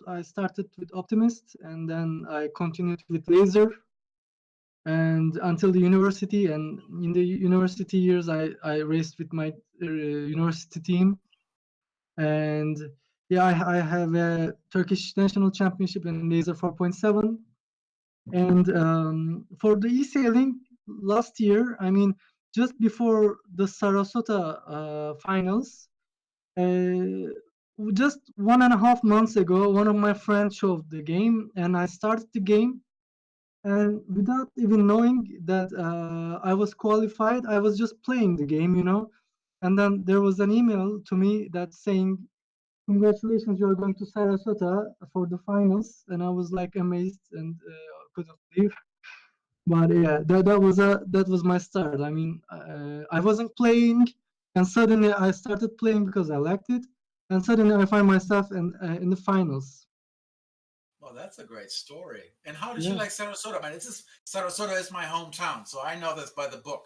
I started with Optimist, and then I continued with Laser, and until the university. And in the university years, I raced with my university team. And yeah, I have a Turkish national championship in Laser 4.7. And for the eSailing last year, I mean, just before the Sarasota finals, uh, just 1.5 months ago, one of my friends showed the game, and I started the game. And without even knowing that I was qualified, I was just playing the game, you know. And then there was an email to me that saying, "Congratulations, you are going to Sarasota for the finals." And I was like amazed and couldn't believe. But yeah, that was my start. I mean, I wasn't playing, and suddenly I started playing because I liked it, and suddenly I find myself in the finals. Well, that's a great story. And how did you Yeah. like Sarasota? Man, Sarasota is my hometown, so I know this by the book.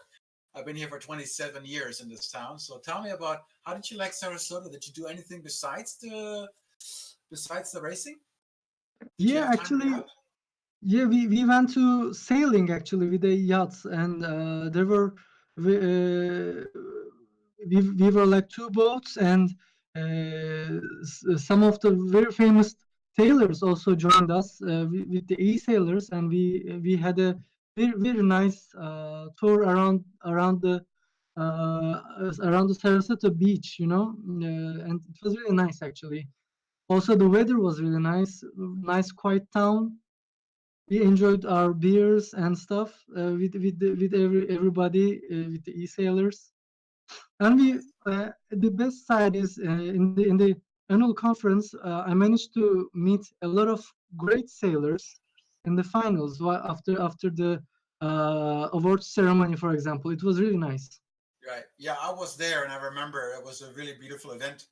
I've been here for 27 years in this town. So tell me about how did you like Sarasota? Did you do anything besides the racing? Did you Yeah, have time to get actually, out? yeah, we went to sailing actually with the yachts, and there were we, uh, we were like two boats, and some of the very famous sailors also joined us with the e-sailors, and we had a very nice tour around the Sarasota beach, you know, and it was really nice actually. Also, the weather was really nice, quiet town. We enjoyed our beers and stuff with everybody with the e-sailors. And we the best side is in the annual conference, I managed to meet a lot of great sailors in the finals after the award ceremony, for example. It was really nice. Right. Yeah, I was there and I remember it was a really beautiful event.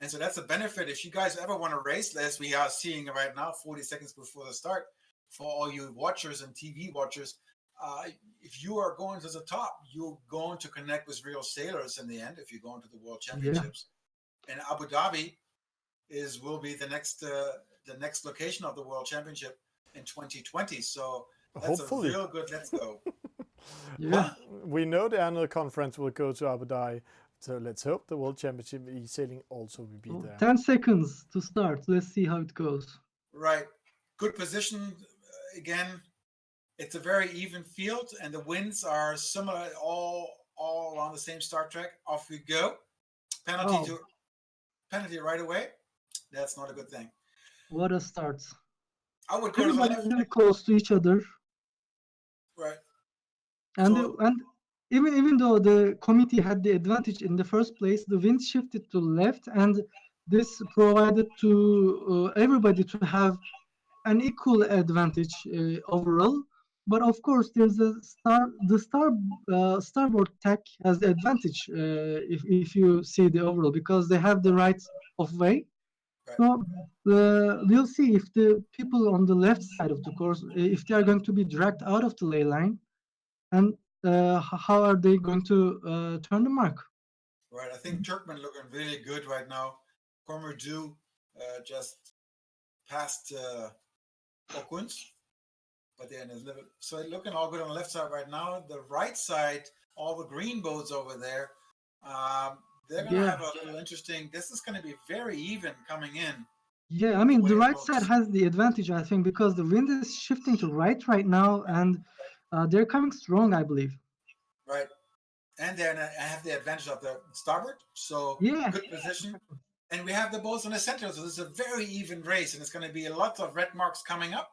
And so that's a benefit. If you guys ever want to race, as we are seeing right now, 40 seconds before the start, for all you watchers and TV watchers, uh, if you are going to the top, you're going to connect with real sailors in the end. If you're going to the World Yeah. Championships, and Abu Dhabi will be the next location of the World Championship in 2020. So that's a Hopefully. real good. Let's go. Yeah. What? We know the annual conference will go to Abu Dhabi, so let's hope the World Championship e-sailing also will be So there. 10 seconds to start. Let's see how it goes. Right. Good position. Again, it's a very even field, and the winds are similar, all along the same start track. Off we go. Penalty Wow, to penalty right away. That's not a good thing. what a start. I would go to the Everybody's left. really close to each other. Right. And So even though the committee had the advantage in the first place, the wind shifted to left, and this provided to everybody to have an equal advantage overall. But of course, there's the starboard tack has the advantage if you see the overall, because they have the right of way. right, So we'll see if the people on the left side of the course, if they are going to be dragged out of the ley line, and how are they going to turn the mark? right. I think Turkmen looking really good right now. Kormerdu just passed Okuns, but they're in his level. So looking all good on the left side right now. The right side, all the green boats over there, they're going to Yeah, have a little interesting. This is going to be very even coming in yeah. I the mean, way the it right side looks. has the advantage, I think, because the wind is shifting to right now, and they're coming strong, I believe. Right. And then I have the advantage of the starboard. So Yeah, good position. And we have the boats on the center. So this is a very even race. And it's going to be lots of red marks coming up.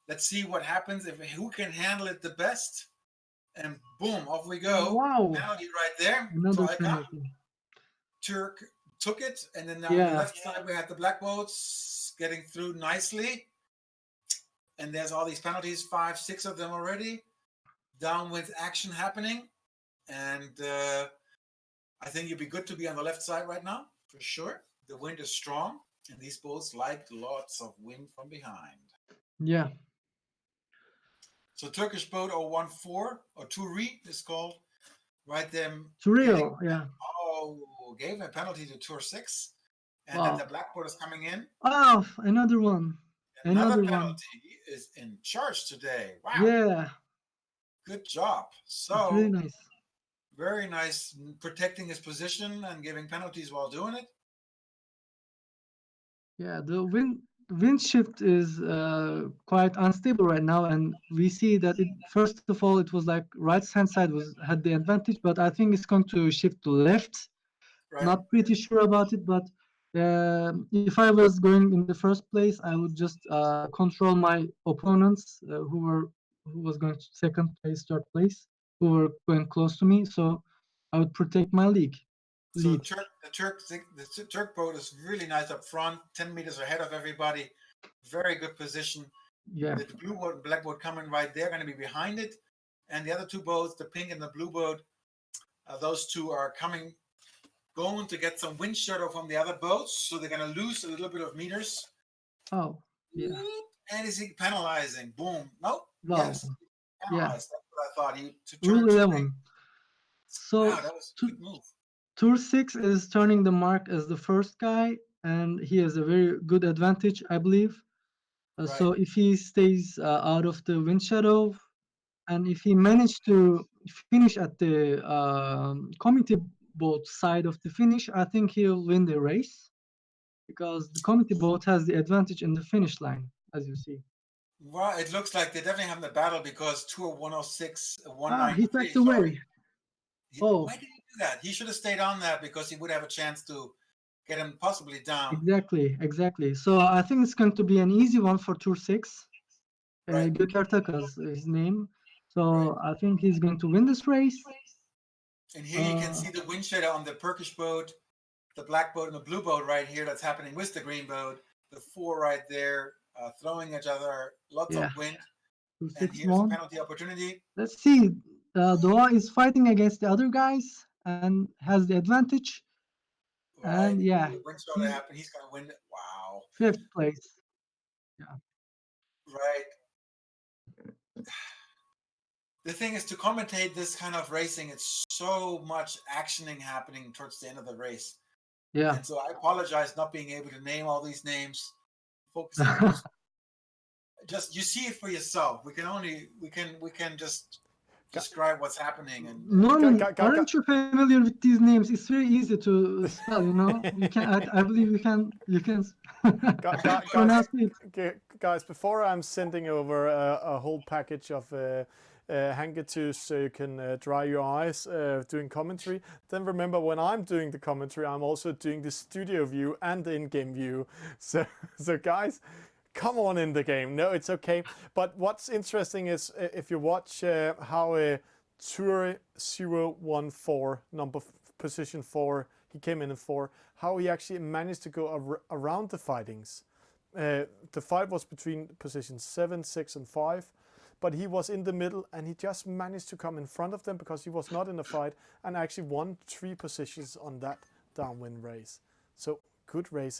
Let's see what happens if who can handle it the best. And boom, off we go. wow, Penalty right there to another Ika. penalty. Turk took it. And then on the Yeah, left side, we have the black boats getting through nicely. And there's all these penalties, 5, 6 of them already. Downwind action happening. And I think you'd be good to be on the left side right now, for sure. The wind is strong, and these boats like lots of wind from behind. yeah. So Turkish boat 014 or Turi is called. Right them It's getting real. Yeah, gave a penalty to Tour 6. And then Wow. the black boat is coming in. Oh, another one. Another Another one. penalty is in charge today. Wow. Yeah, Good job. it's really So nice. very nice protecting his position and giving penalties while doing it. Yeah, the wind shift is quite unstable right now, and we see that it first of all it was like right hand side was had the advantage, but I think it's going to shift to left. Right. Not pretty sure about it, but if I was going in the first place, I would just control my opponents who was going to second place, third place, who were going close to me. So I would protect my league So lead. the Turk boat is really nice up front, 10 meters ahead of everybody. Very good position. Yeah. The blue boat and black boat coming right there, going to be behind it. And the other two boats, the pink and the blue boat, those two are going to get some wind shadow from the other boats. So they're going to lose a little bit of meters. Oh, yeah. And is he penalizing? Boom. Nope. Wow. Yes. Yeah. Penalized. That's what I thought. He to Rule turn 11. So wow, that was a good move. Tour 6 is turning the mark as the first guy, and he has a very good advantage, I believe. So if he stays out of the wind shadow, and if he managed to finish at the committee boat side of the finish, I think he'll win the race because the committee boat has the advantage in the finish line, as you see. Well, it looks like they're definitely having the battle because Tour 106, He 193, backed away. sorry. Oh, Why did he do that? He should have stayed on that because he would have a chance to get him possibly down. exactly. So I think it's going to be an easy one for Tour 6. Right. Gökertaka's his name. So Right. I think he's going to win this race. And here you can see the wind shadow on the Turkish boat, the black boat and the blue boat right here that's happening with the green boat. The four right there throwing each other, lots of wind. Tour And 6 here's a won. penalty opportunity. Let's see. Doha is fighting against the other guys and has the advantage. Right. And yeah, The wind shadow happened. He's going to win. Wow. 5th place. Yeah. Right. The thing is to commentate this kind of racing, it's so much actioning happening towards the end of the race. Yeah. And so I apologize not being able to name all these names. Focusing just you see it for yourself. We can just describe what's happening and Norman, aren't you familiar with these names? It's very easy to spell, you know. You can I believe you can pronounce it. Guys, before I'm sending over a whole package of handkerchiefs so you can dry your eyes doing commentary, then remember when I'm doing the commentary, I'm also doing the studio view and the in-game view. So guys, come on in the game. No, it's okay. But what's interesting is if you watch how Tour 014, position 4, he came in 4, how he actually managed to go around the fightings. The fight was between positions 7, 6 and 5, but he was in the middle and he just managed to come in front of them because he was not in a fight and actually won 3 positions on that downwind race. So good racing.